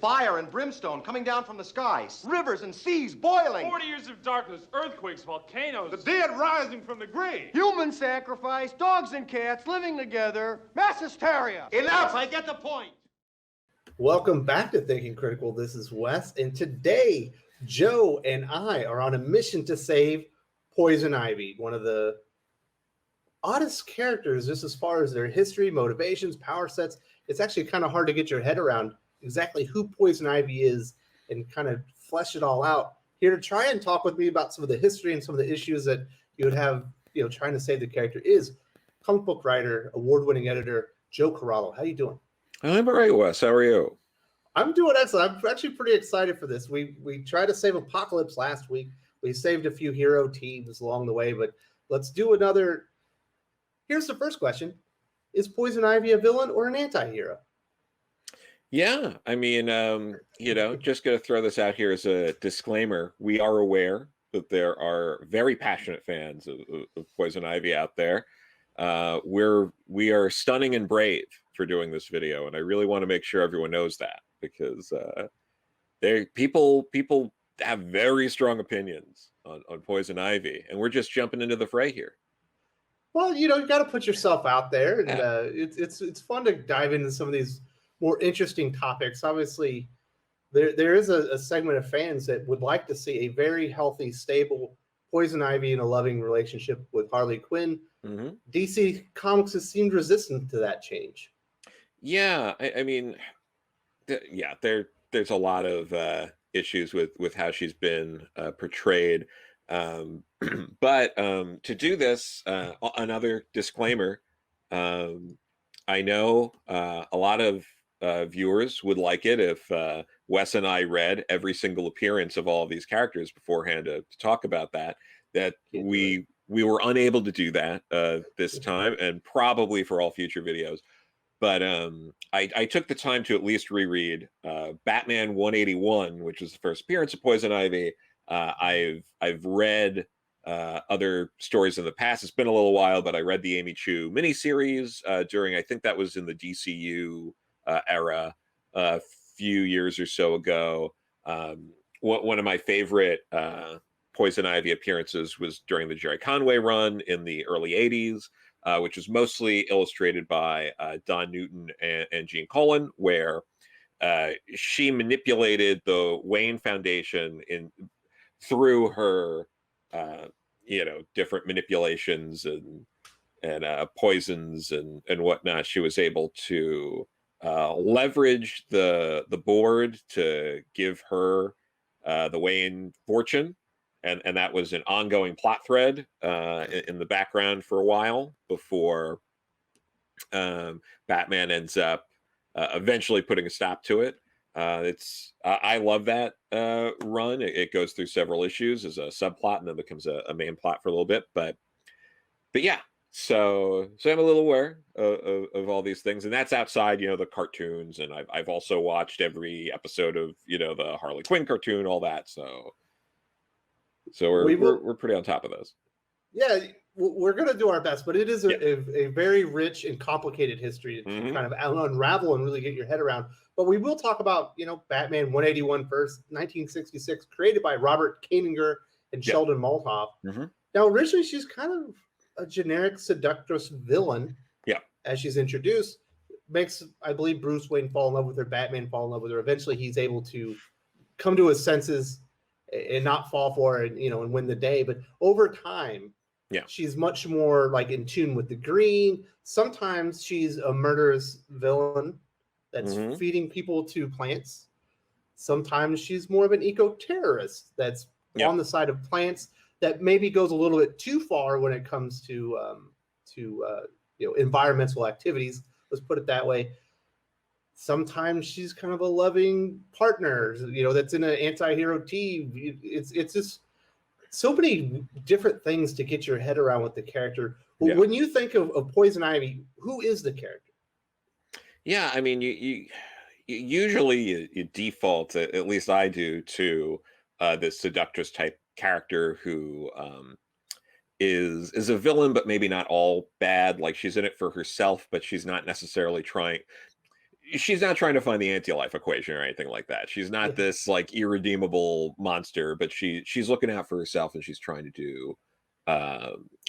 Fire and brimstone coming down from the skies. Rivers and seas boiling. 40 years of darkness, earthquakes, volcanoes. The dead rising from the grave. Human sacrifice, dogs and cats living together, mass hysteria. Enough! I get the point. Welcome back to Thinking Critical. This is Wes, and today Joe and I are on a mission to save Poison Ivy, one of the oddest characters just as far as their history, motivations, power sets. It's actually kind of hard to get your head around exactly who Poison Ivy is and kind of flesh it all out. Here to try and talk with me about some of the history and some of the issues that you would have, trying to save the character is comic book writer, award-winning editor, Joe Corallo. How you doing? I'm all right, Wes. How are you? I'm doing excellent. I'm actually pretty excited for this. We tried to save Apocalypse last week. We saved a few hero teams along the way, but let's do another. Here's the first question. Is Poison Ivy a villain or an anti-hero? Yeah, I mean, just going to throw this out here as a disclaimer. We are aware that there are very passionate fans of Poison Ivy out there. We are stunning and brave for doing this video, and I really want to make sure everyone knows that, because people have very strong opinions on Poison Ivy, and we're just jumping into the fray here. Well, you got to put yourself out there, and it's fun to dive into some of these more interesting topics. Obviously, there is a segment of fans that would like to see a very healthy, stable Poison Ivy in a loving relationship with Harley Quinn. Mm-hmm. DC Comics has seemed resistant to that change. Yeah, I mean, there's a lot of issues with how she's been portrayed. But to do this, another disclaimer, I know a lot of viewers would like it if Wes and I read every single appearance of all of these characters beforehand to talk about that we were unable to do that this time, and probably for all future videos. But I took the time to at least reread Batman 181, which was the first appearance of Poison Ivy. I've read other stories in the past. It's been a little while, but I read the Amy Chu miniseries during, I think that was in the DCU era a few years or so ago. One of my favorite Poison Ivy appearances was during the Jerry Conway run in the early 80s, which was mostly illustrated by Don Newton and Gene Colan, where she manipulated the Wayne Foundation through her different manipulations and poisons and whatnot. She was able to leverage the board to give her the Wayne fortune, and that was an ongoing plot thread in the background for a while before Batman ends up eventually putting a stop to it. I love that run. It goes through several issues as a subplot and then becomes a main plot for a little bit. But yeah, so I'm a little aware of all these things, and that's outside the cartoons. And I've also watched every episode of the Harley Quinn cartoon, all that. So we're pretty on top of those. Yeah, we're going to do our best, but it is a very rich and complicated history to kind of unravel and really get your head around. But we will talk about, Batman 181 first, 1966, created by Robert Kanigher and Sheldon Malthoff. Mm-hmm. Now, originally, she's kind of a generic seductress villain. Yeah. As she's introduced, makes, I believe, Bruce Wayne fall in love with her, Batman fall in love with her. Eventually, he's able to come to his senses and not fall for her, and win the day. But over time, she's much more like in tune with the green. Sometimes she's a murderous villain that's feeding people to plants. Sometimes she's more of an eco-terrorist that's on the side of plants that maybe goes a little bit too far when it comes to environmental activities. Let's put it that way. Sometimes she's kind of a loving partner, that's in an anti-hero team. It's just so many different things to get your head around with the character. Yeah. When you think of Poison Ivy, who is the character? Yeah, I mean, you usually default, at least I do, to this seductress type character who is a villain, but maybe not all bad. Like, she's in it for herself, but she's not necessarily trying. she's not trying to find the anti-life equation or anything like that. She's not this like irredeemable monster, but she's looking out for herself, and she's trying to do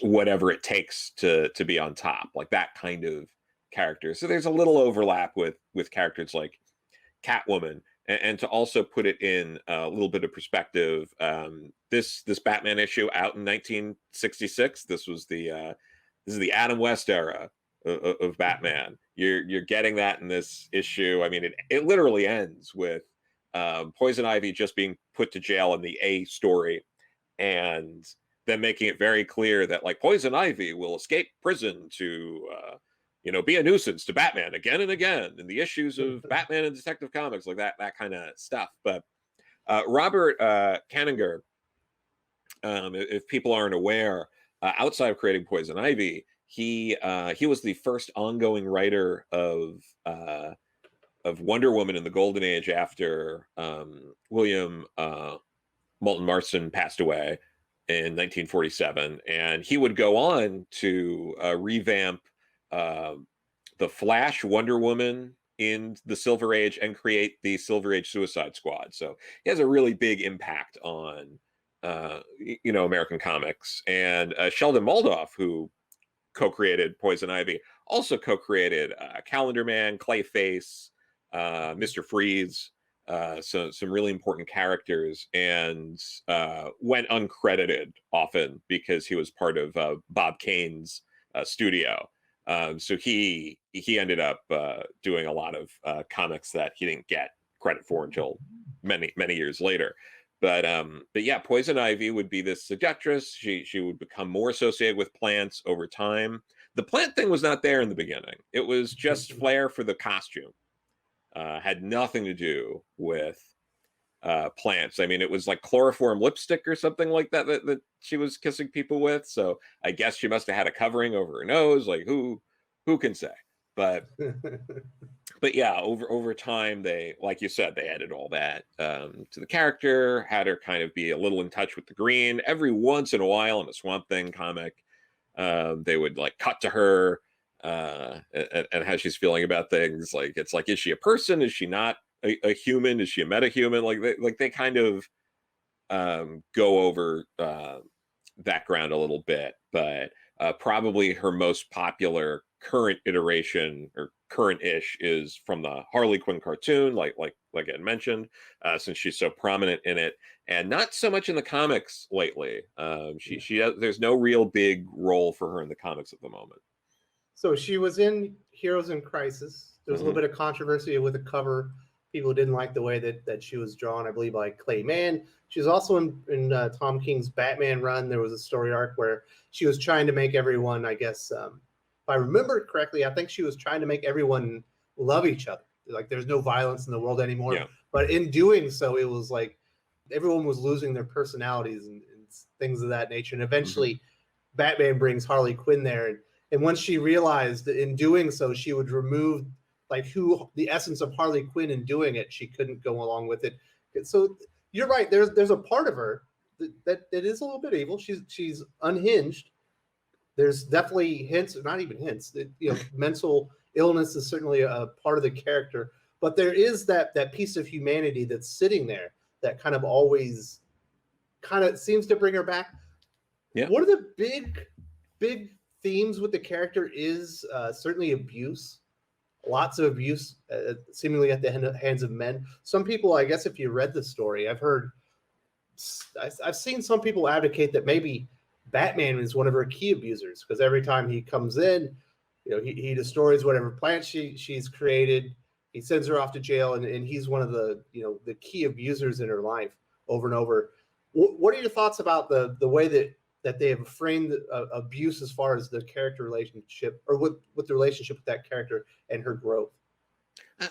whatever it takes to be on top, like that kind of character. So there's a little overlap with characters like Catwoman, and to also put it in a little bit of perspective, this Batman issue out in 1966. This is the Adam West era of Batman. You're getting that in this issue. I mean, it literally ends with Poison Ivy just being put to jail in the A story, and then making it very clear that like Poison Ivy will escape prison to be a nuisance to Batman again and again in the issues of Batman and Detective Comics, like that kind of stuff. But Robert Kanigher, if people aren't aware, outside of creating Poison Ivy, he was the first ongoing writer of Wonder Woman in the Golden Age after William Moulton Marston passed away in 1947, and he would go on to revamp the Flash, Wonder Woman in the Silver Age, and create the Silver Age Suicide Squad. So he has a really big impact on American comics. And Sheldon Moldoff, who co-created Poison Ivy, also co-created Calendar Man, Clayface, Mr. Freeze, so some really important characters, and went uncredited often because he was part of Bob Kane's studio. So he ended up doing a lot of comics that he didn't get credit for until many years later. But yeah, Poison Ivy would be this seductress. She would become more associated with plants over time. The plant thing was not there in the beginning. It was just flair for the costume. Had nothing to do with plants. I mean, it was like chloroform lipstick or something like that she was kissing people with. So I guess she must have had a covering over her nose. Like who can say? But yeah, over time, they, like you said, they added all that to the character, had her kind of be a little in touch with the green. Every once in a while in a Swamp Thing comic, they would like cut to her and how she's feeling about things. Like, it's like, is she a person? Is she not a human? Is she a metahuman? Like they kind of go over that ground a little bit, but probably her most popular current iteration or current-ish is from the Harley Quinn cartoon, like I had mentioned, since she's so prominent in it, and not so much in the comics lately. There's no real big role for her in the comics at the moment. So she was in Heroes in Crisis. There was a little bit of controversy with the cover. People didn't like the way that she was drawn, I believe, by Clay Mann. She was also in Tom King's Batman run. There was a story arc where she was trying to make everyone, I guess, if I remember it correctly, I think she was trying to make everyone love each other. Like, there's no violence in the world anymore. Yeah. But in doing so, it was like everyone was losing their personalities and things of that nature. And eventually, Batman brings Harley Quinn there. And once she realized that in doing so, she would remove like the essence of Harley Quinn in doing it, she couldn't go along with it. So you're right. There's a part of her that is a little bit evil. She's unhinged. There's definitely hints, not even hints. Mental illness is certainly a part of the character, but there is that piece of humanity that's sitting there that kind of always kind of seems to bring her back. Yeah. One of the big themes with the character is certainly abuse. Lots of abuse, seemingly at the hands of men. Some people, I guess, if you read the story, I've seen some people advocate that maybe Batman is one of her key abusers, because every time he comes in, he destroys whatever plant she's created. He sends her off to jail, and he's one of the the key abusers in her life over and over. What are your thoughts about the way that they have framed abuse as far as the character relationship, or with the relationship with that character and her growth?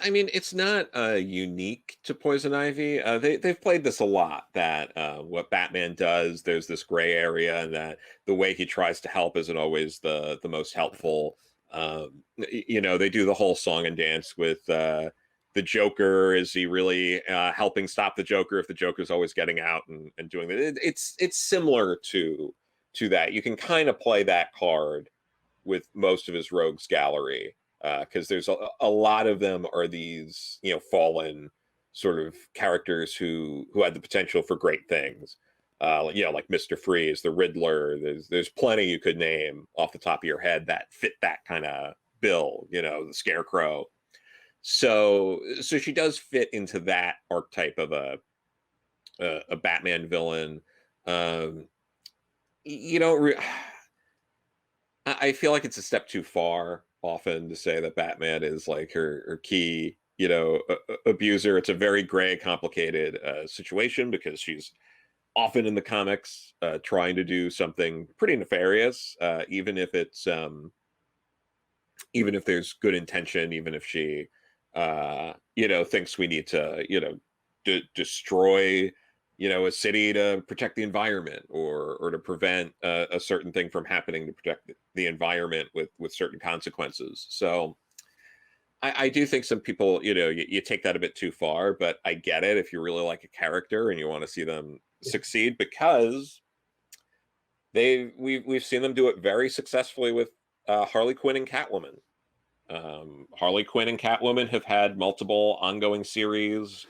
I mean, it's not unique to Poison Ivy. They've played this a lot, that what Batman does, there's this gray area, and that the way he tries to help isn't always the most helpful. They do the whole song and dance with the Joker. Is he really helping stop the Joker if the Joker's always getting out and doing that? It's similar to that. You can kind of play that card with most of his rogues gallery. because there's a lot of them are these, you know, fallen sort of characters who had the potential for great things. You know, like Mr. Freeze, the Riddler. There's plenty you could name off the top of your head that fit that kind of bill. You know, the Scarecrow. So she does fit into that archetype of a Batman villain. You know, I feel like it's a step too far often to say that Batman is like her key, you know, abuser. It's a very gray, complicated situation because she's often in the comics trying to do something pretty nefarious, even if it's even if there's good intention, even if she you know, thinks we need to, you know, destroy, you know, a city to protect the environment, or to prevent a certain thing from happening, to protect the environment with certain consequences. So I do think some people, you know, you take that a bit too far, but I get it if you really like a character and you want to see them succeed, because we've seen them do it very successfully with Harley Quinn and Catwoman. Harley Quinn and Catwoman have had multiple ongoing series.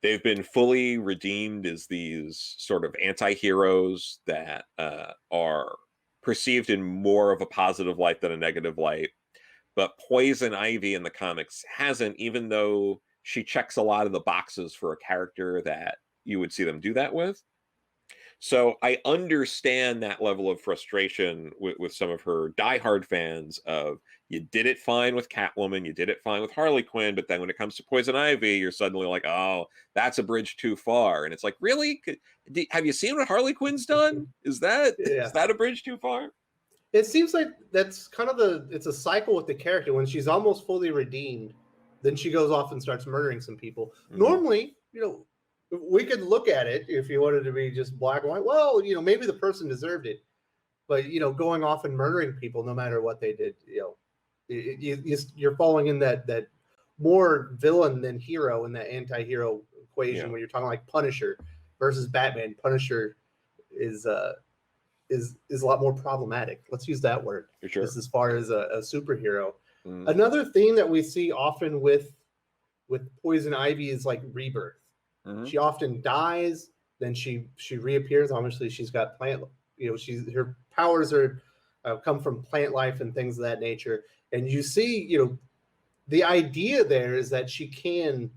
They've been fully redeemed as these sort of anti-heroes that are perceived in more of a positive light than a negative light. But Poison Ivy in the comics hasn't, even though she checks a lot of the boxes for a character that you would see them do that with. So I understand that level of frustration with some of her diehard fans of, you did it fine with Catwoman, you did it fine with Harley Quinn, but then when it comes to Poison Ivy, you're suddenly like, oh, that's a bridge too far. And it's like, really? Have you seen what Harley Quinn's done? Is that a bridge too far? It seems like that's kind of it's a cycle with the character. When she's almost fully redeemed, then she goes off and starts murdering some people. Mm-hmm. Normally, you know, we could look at it if you wanted to be just black and white. Well, you know, maybe the person deserved it, but you know, going off and murdering people, no matter what they did, you know, you're falling in that more villain than hero in that anti-hero equation. When you're talking like Punisher versus Batman, Punisher is a lot more problematic. Let's use that word. For sure. Just as far as a superhero. Mm. Another theme that we see often with Poison Ivy is like rebirth. Mm-hmm. She often dies, then she reappears. Obviously, she's got plant. You know, her powers are come from plant life and things of that nature. And you see, you know, the idea there is that she can,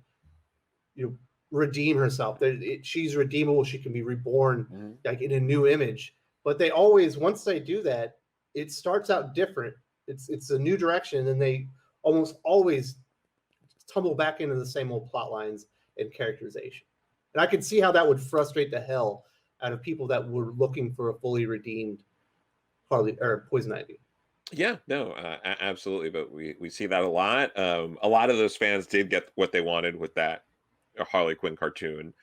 you know, redeem herself. She's redeemable. She can be reborn like in a new image. But they always, once they do that, it starts out different. It's a new direction, and they almost always tumble back into the same old plot lines and characterization. And I could see how that would frustrate the hell out of people that were looking for a fully redeemed Harley or Poison Ivy. Yeah, no, absolutely. But we see that a lot. A lot of those fans did get what they wanted with that Harley Quinn cartoon.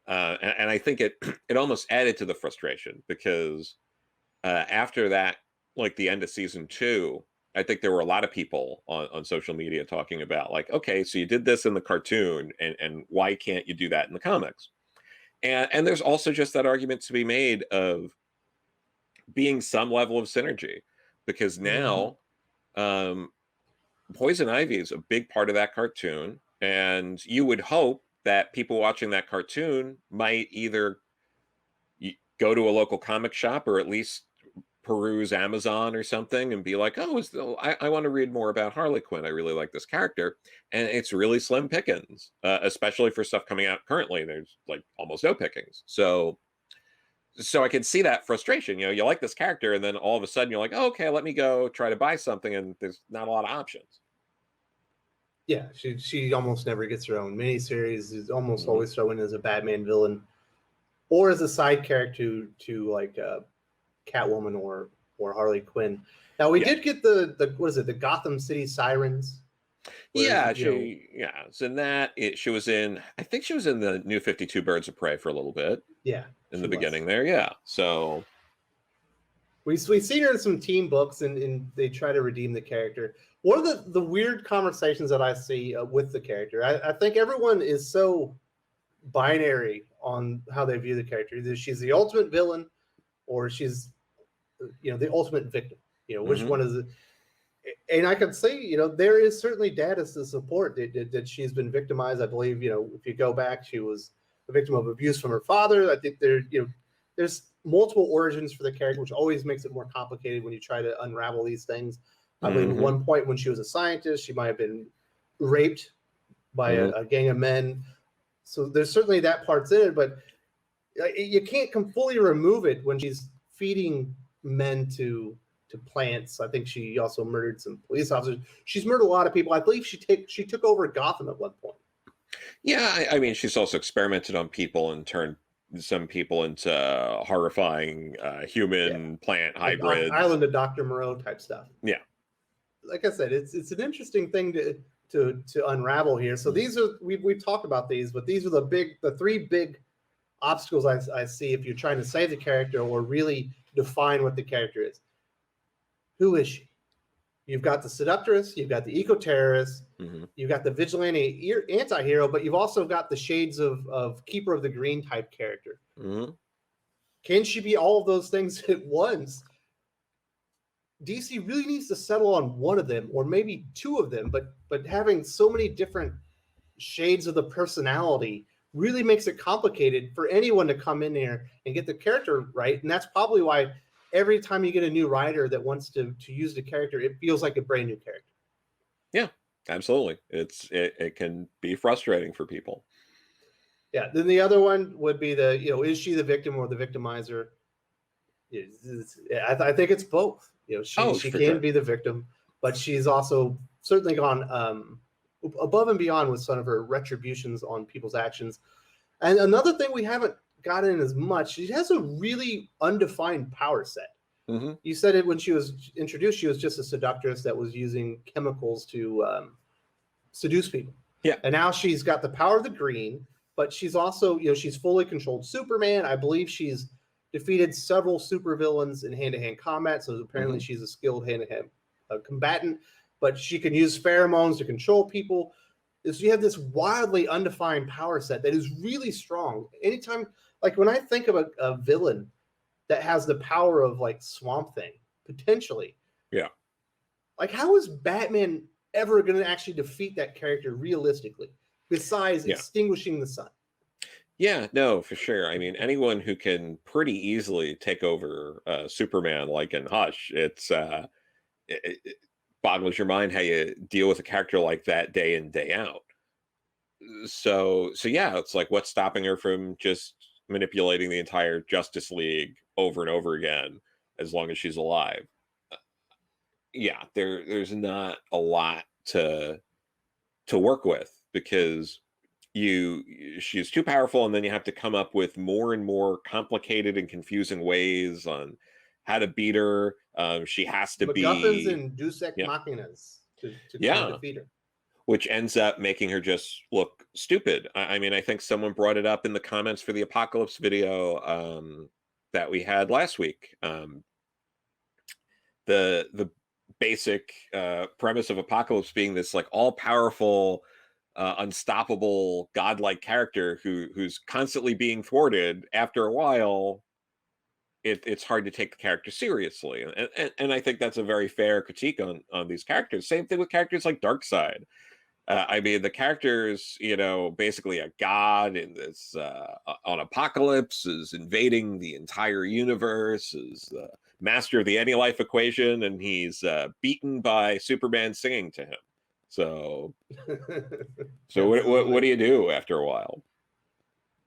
And I think it almost added to the frustration, because after that, like the end of season 2, I think there were a lot of people on social media talking about like, okay, so you did this in the cartoon, and why can't you do that in the comics? And there's also just that argument to be made of being some level of synergy, because now Poison Ivy is a big part of that cartoon, and you would hope that people watching that cartoon might either go to a local comic shop, or at least peruse Amazon or something and be like, oh, I want to read more about Harley Quinn. I really like this character. And it's really slim pickings, especially for stuff coming out currently. There's like almost no pickings. So I can see that frustration. You know, you like this character, and then all of a sudden you're like, oh, okay, let me go try to buy something, and there's not a lot of options. Yeah, she almost never gets her own miniseries. Is almost always thrown in as a Batman villain, or as a side character to like Catwoman or Harley Quinn. Now we did get the what is it? The Gotham City Sirens. Yeah, so in that she was in. I think she was in the New 52 Birds of Prey for a little bit. Yeah, in the beginning there. Yeah, so we've seen her in some team books, and they try to redeem the character. One of the weird conversations that I see with the character, I think everyone is so binary on how they view the character. Either she's the ultimate villain, or she's, you know, the ultimate victim. You know, which one is it? And I can say, you know, there is certainly data to support that she's been victimized. I believe, you know, if you go back, she was a victim of abuse from her father. I think there's multiple origins for the character, which always makes it more complicated when you try to unravel these things. I believe at one point when she was a scientist, she might have been raped by a gang of men. So there's certainly that part's in it, but you can't fully remove it when she's feeding men to plants. I think she also murdered some police officers. She's murdered a lot of people. I believe she took over Gotham at one point. Yeah, I mean, she's also experimented on people and turned some people into horrifying human plant hybrids. Island of Dr. Moreau type stuff. Yeah. Like I said, it's an interesting thing to unravel here. So these are we've talked about these, but these are the three big obstacles I see if you're trying to save the character or really define what the character is. Who is she? You've got the seductress, you've got the eco-terrorist, you've got the vigilante anti-hero, but you've also got the shades of Keeper of the Green type character. Can she be all of those things at once? DC really needs to settle on one of them, or maybe two of them, but having so many different shades of the personality really makes it complicated for anyone to come in there and get the character right. And that's probably why every time you get a new writer that wants to use the character, it feels like a brand new character. Yeah, absolutely. It can be frustrating for people. Yeah. Then the other one would be is she the victim or the victimizer? I think it's both. She can be the victim, but she's also certainly gone above and beyond with some of her retributions on people's actions. And another thing we haven't gotten as much, she has a really undefined power set. You said it when she was introduced, she was just a seductress that was using chemicals to seduce people. Yeah. And now she's got the power of the green, but she's also, she's fully controlled Superman. I believe she's defeated several supervillains in hand-to-hand combat, so apparently she's a skilled hand-to-hand combatant, but she can use pheromones to control people. So you have this wildly undefined power set that is really strong. Anytime, like when I think of a villain that has the power of like Swamp Thing, potentially. Yeah. Like how is Batman ever going to actually defeat that character realistically, besides extinguishing the sun? Yeah, no, for sure. I mean, anyone who can pretty easily take over Superman, like in Hush, it boggles your mind how you deal with a character like that day in, day out. So yeah, it's like, what's stopping her from just manipulating the entire Justice League over and over again as long as she's alive? Yeah, there's not a lot to work with, because she's too powerful, and then you have to come up with more and more complicated and confusing ways on how to beat her. She has to be MacGuffins and Deus Ex Machinas to defeat her, which ends up making her just look stupid. I mean, I think someone brought it up in the comments for the Apocalypse video that we had last week. The basic premise of Apocalypse being this like all-powerful, unstoppable, godlike character who's constantly being thwarted. After a while, it's hard to take the character seriously, and I think that's a very fair critique on these characters. Same thing with characters like Darkseid. I mean, the character's basically a god in this on Apocalypse, is invading the entire universe, is the master of the anti-life equation, and he's beaten by Superman singing to him. So what do you do after a while?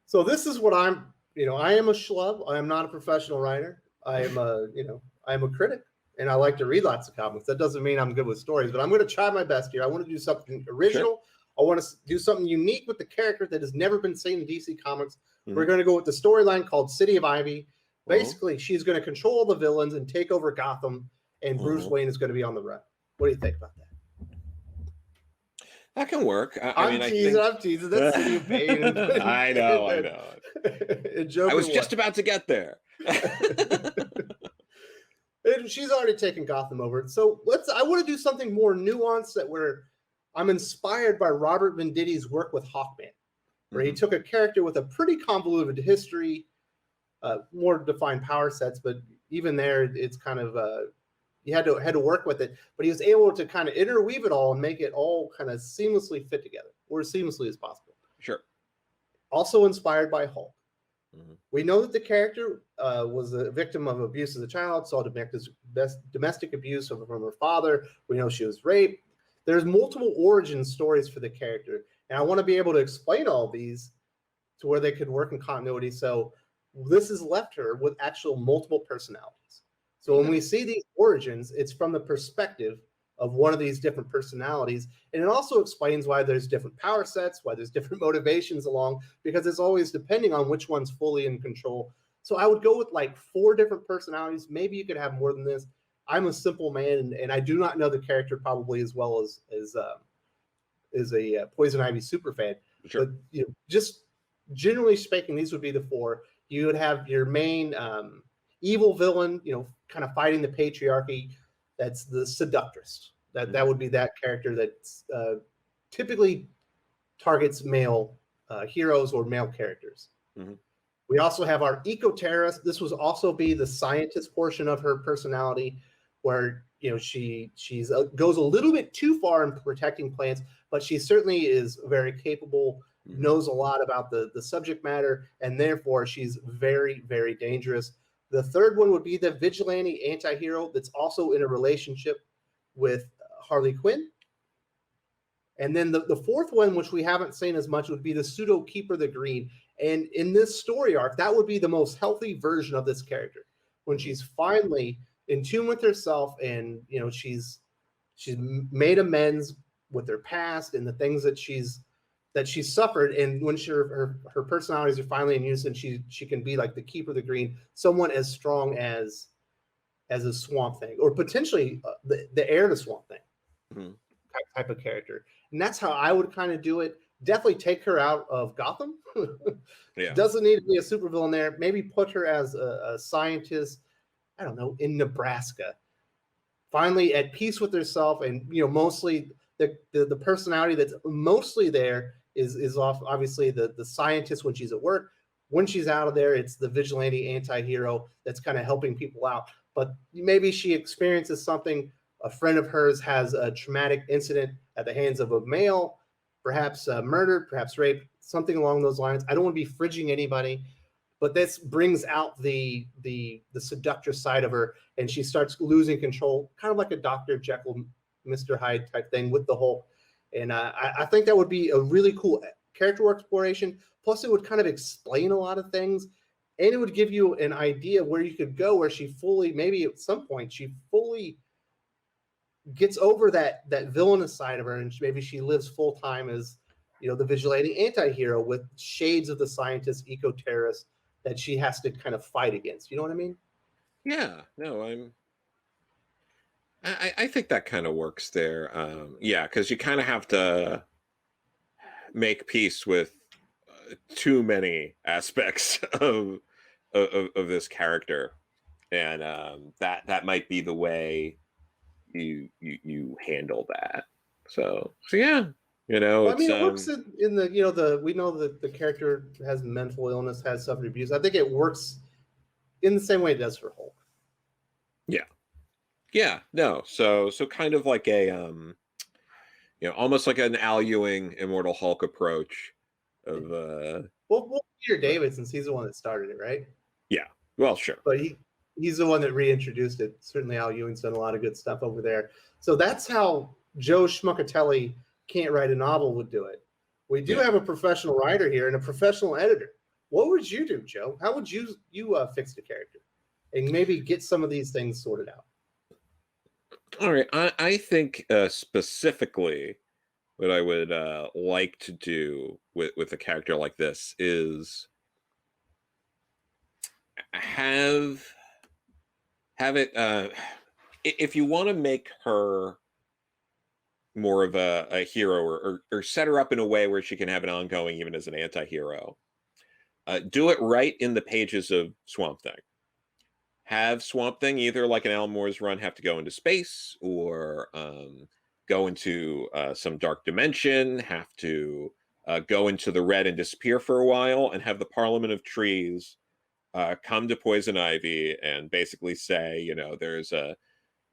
So this is what I am a schlub. I am not a professional writer. I am a critic, and I like to read lots of comics. That doesn't mean I'm good with stories, but I'm going to try my best here. I want to do something original. Sure. I want to do something unique with the character that has never been seen in DC Comics. We're going to go with the storyline called City of Ivy. Basically, she's going to control the villains and take over Gotham, and Bruce Wayne is going to be on the run. What do you think about that? That can work. I'm teasing. That's City of Pain. I know. I was just about to get there. She's already taken Gotham over. So I want to do something more nuanced, where I'm inspired by Robert Venditti's work with Hawkman, where he took a character with a pretty convoluted history, more defined power sets, but even there, it's kind of you had to work with it, but he was able to kind of interweave it all and make it all kind of seamlessly fit together, or as seamlessly as possible. Sure. Also inspired by Hulk. Mm-hmm. We know that the character was a victim of abuse as a child, saw domestic abuse from her father. We know she was raped. There's multiple origin stories for the character, and I want to be able to explain all these to where they could work in continuity. So this has left her with actual multiple personalities. So when we see these origins, it's from the perspective of one of these different personalities. And it also explains why there's different power sets, why there's different motivations along, because it's always depending on which one's fully in control. So I would go with like 4 different personalities. Maybe you could have more than this. I'm a simple man, and I do not know the character probably as well as a Poison Ivy super fan. Sure. But just generally speaking, these would be the 4. You would have your main evil villain, kind of fighting the patriarchy. That's the seductress. That would be that character that typically targets male heroes or male characters. Mm-hmm. We also have our eco-terrorist. This would also be the scientist portion of her personality, where she goes a little bit too far in protecting plants, but she certainly is very capable, knows a lot about the subject matter, and therefore she's very, very dangerous. The third one would be the vigilante anti-hero that's also in a relationship with Harley Quinn. And then the fourth one, which we haven't seen as much, would be the pseudo Keeper the Green. And in this story arc, that would be the most healthy version of this character, when she's finally in tune with herself, and she's made amends with her past and the things that she's suffered. And when her personalities are finally in unison, she can be like the Keeper the Green, someone as strong as a Swamp Thing, or potentially the heir to Swamp Thing type of character. And that's how I would kind of do it. Definitely take her out of Gotham. Yeah. Doesn't need to be a supervillain there. Maybe put her as a scientist, I don't know, in Nebraska. Finally at peace with herself, and mostly the personality that's mostly there is obviously the scientist when she's at work. When she's out of there, it's the vigilante anti-hero that's kind of helping people out. But maybe she experiences something. A friend of hers has a traumatic incident at the hands of a male, perhaps murdered, perhaps raped, something along those lines. I don't want to be fridging anybody, but this brings out the seductress side of her, and she starts losing control, kind of like a Dr. Jekyll, Mr. Hyde type thing with the Hulk. And I think that would be a really cool character exploration. Plus, it would kind of explain a lot of things, and it would give you an idea where you could go, where she fully, maybe at some point, she fully gets over that villainous side of her, and maybe she lives full time as the vigilante anti-hero with shades of the scientist eco-terrorist that she has to kind of fight against. You know what I mean? Yeah. No, I think that kind of works there. Yeah, because you kind of have to make peace with too many aspects of this character, and that might be the way you handle that. So yeah, Well, I mean, it works in the we know that the character has mental illness, has suffered abuse. I think it works in the same way it does for Hulk. Yeah, no. So kind of like a almost like an Al Ewing Immortal Hulk approach of Well, Peter Davidson's, he's the one that started it, right? Yeah. Well, sure. But he's the one that reintroduced it. Certainly Al Ewing's done a lot of good stuff over there. So that's how Joe Schmuckatelli Can't Write a Novel would do it. We do have a professional writer here and a professional editor. What would you do, Joe? How would you fix the character and maybe get some of these things sorted out? All right. I think specifically what I would like to do with a character like this is have it if you want to make her more of a hero, or set her up in a way where she can have an ongoing even as an anti-hero, do it right in the pages of Swamp Thing. Have Swamp Thing either like an Alan Moore's run have to go into space, or go into some dark dimension, have to go into the red and disappear for a while, and have the Parliament of Trees come to Poison Ivy and basically say,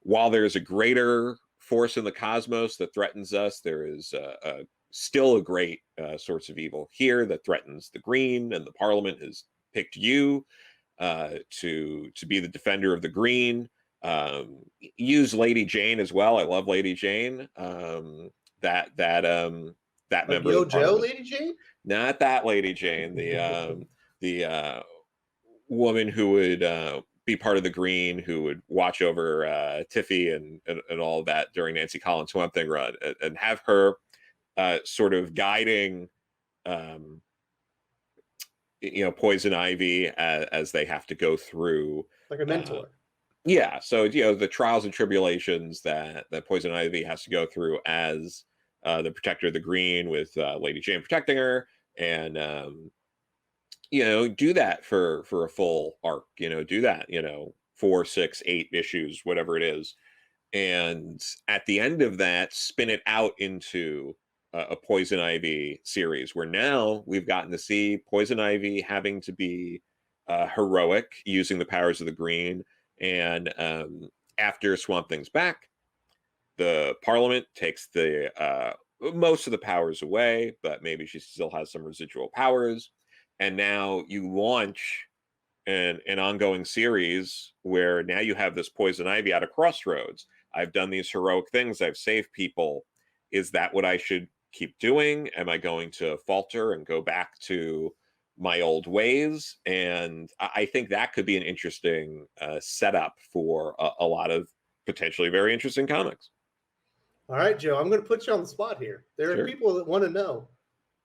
while there's a greater force in the cosmos that threatens us, there is still a great source of evil here that threatens the green, and the Parliament has picked you to be the defender of the green. Use Lady Jane as well. I love Lady Jane. That member Yo of the Joe, Parliament. Lady Jane? Not that Lady Jane, the woman who would be part of the green, who would watch over Tiffy and all of that during Nancy Collins' Swamp Thing run, and have her sort of guiding Poison Ivy as they have to go through, like a mentor. Yeah, so the trials and tribulations that Poison Ivy has to go through as the protector of the green, with Lady Jane protecting her, and do that for a full arc. Do that 4, 6, 8 issues, whatever it is, and at the end of that, spin it out into a Poison Ivy series, where now we've gotten to see Poison Ivy having to be heroic, using the powers of the green. And after Swamp Thing's back, the Parliament takes the most of the powers away, but maybe she still has some residual powers. And now you launch an ongoing series where now you have this Poison Ivy at a crossroads. I've done these heroic things. I've saved people. Is that what I should keep doing? Am I going to falter and go back to my old ways? And I think that could be an interesting setup for a lot of potentially very interesting comics. All right, Joe, I'm going to put you on the spot here. There are people that want to know,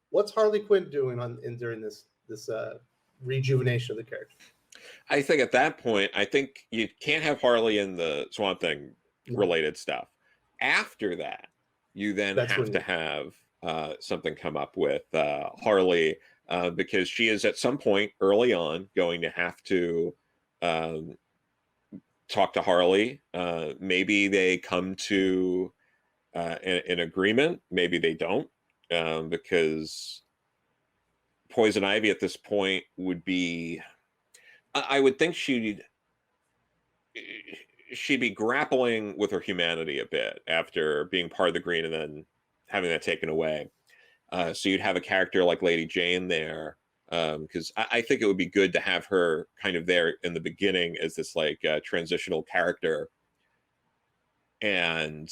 what's Harley Quinn doing during this rejuvenation of the character? I think at that point, I think you can't have Harley in the Swamp Thing related stuff. After that, you then have to have something come up with Harley, because she is at some point early on going to have to talk to Harley. Maybe they come to an agreement. Maybe they don't, because Poison Ivy at this point would be, I would think she'd be grappling with her humanity a bit after being part of the green and then having that taken away. So you'd have a character like Lady Jane there, because I think it would be good to have her kind of there in the beginning as this transitional character. And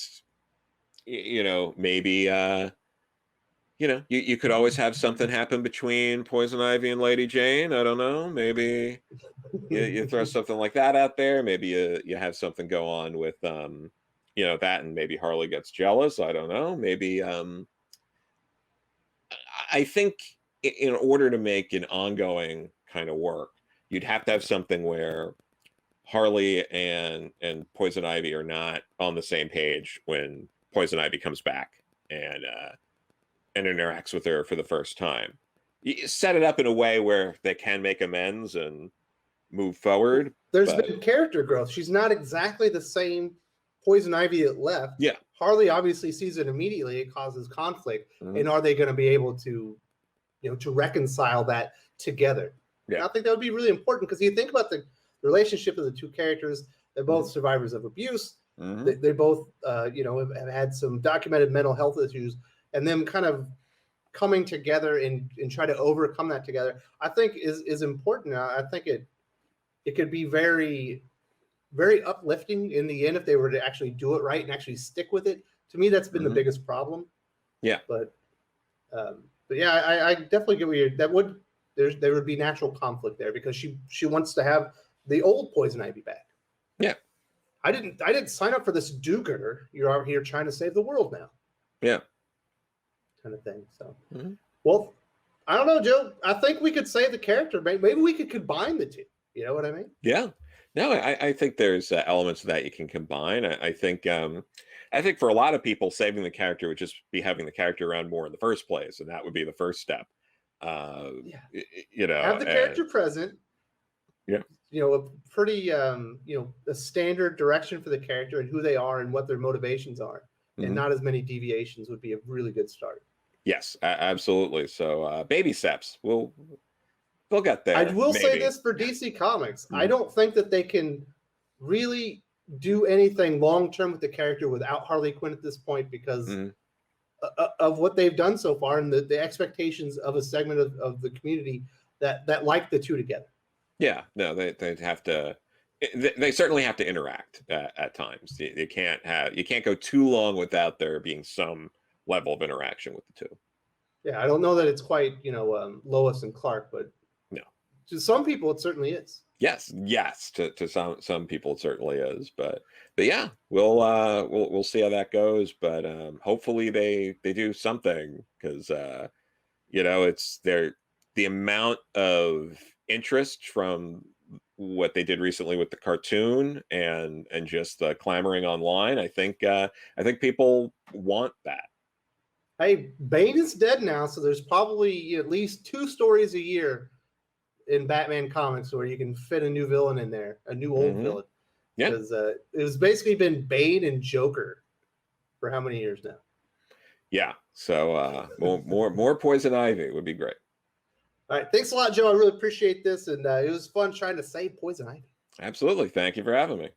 maybe you could always have something happen between Poison Ivy and Lady Jane. I don't know. Maybe you throw something like that out there. Maybe you have something go on with that, and maybe Harley gets jealous. I don't know. Maybe I think in order to make an ongoing kind of work, you'd have to have something where Harley and Poison Ivy are not on the same page when Poison Ivy comes back and interacts with her for the first time. You set it up in a way where they can make amends and move forward. There's been character growth. She's not exactly the same Poison Ivy that left. Yeah. Harley obviously sees it immediately. It causes conflict. And are they going to be able to, to reconcile that together? Yeah. And I think that would be really important, because you think about the relationship of the two characters. They're both survivors of abuse. They both, have had some documented mental health issues, and them kind of coming together and try to overcome that together, I think is important. I think it could be very, very uplifting in the end if they were to actually do it right and actually stick with it. To me, that's been the biggest problem. Yeah. But yeah, I definitely get what there would be natural conflict there, because she wants to have the old Poison Ivy back. Yeah. I didn't sign up for this do-gooder. You're out here trying to save the world now. Yeah. Kind of thing. So, well, I don't know, Joe. I think we could save the character. Maybe we could combine the two. You know what I mean? Yeah. No, I think there's elements of that you can combine. I think for a lot of people, saving the character would just be having the character around more in the first place, and that would be the first step. Have the character present. Yeah. A pretty a standard direction for the character and who they are and what their motivations are, and not as many deviations would be a really good start. Yes, absolutely. So baby steps. We'll get there. I will say this for DC Comics. I don't think that they can really do anything long term with the character without Harley Quinn at this point because of what they've done so far and the expectations of a segment of the community that like the two together. Yeah, no, they have to. They certainly have to interact at times. You can't go too long without there being some level of interaction with the two. Yeah, I don't know that it's quite Lois and Clark, but no, to some people it certainly is. Yes, to some people it certainly is, but yeah, we'll see how that goes. But hopefully they do something because it's the amount of interest from what they did recently with the cartoon and just the clamoring online. I think people want that. Hey, Bane is dead now, so there's probably at least 2 stories a year in Batman comics where you can fit a new villain in there, a new old villain. Yeah, because it was basically been Bane and Joker for how many years now? Yeah, so more Poison Ivy would be great. All right, thanks a lot, Joe. I really appreciate this, and it was fun trying to say Poison Ivy. Absolutely, thank you for having me.